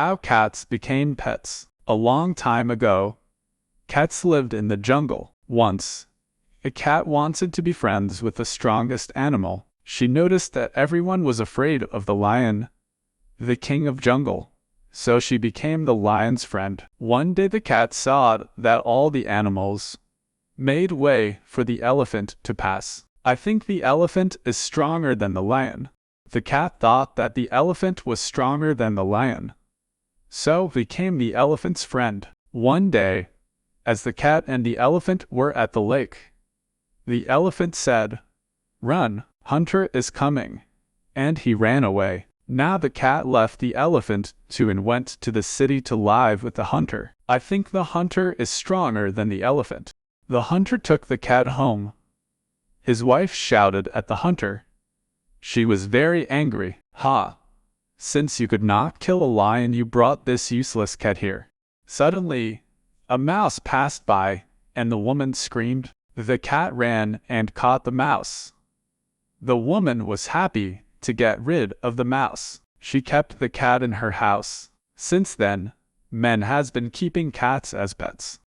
How cats became pets. A long time ago, cats lived in the jungle. Once, a cat wanted to be friends with the strongest animal. She noticed that everyone was afraid of the lion, the king of jungle. So she became the lion's friend. One day the cat saw that all the animals made way for the elephant to pass. I think the elephant is stronger than the lion. The cat thought that the elephant was stronger than the lion, so became the elephant's friend. One day, as the cat and the elephant were at the lake, the elephant said, "Run, hunter is coming," and he ran away. Now the cat left the elephant too and went to the city to live with the hunter. I think the hunter is stronger than the elephant. The hunter took the cat home. His wife shouted at the hunter. She was very angry. "Ha! Since you could not kill a lion, you brought this useless cat here." Suddenly, a mouse passed by, and the woman screamed. The cat ran and caught the mouse. The woman was happy to get rid of the mouse. She kept the cat in her house. Since then, man has been keeping cats as pets.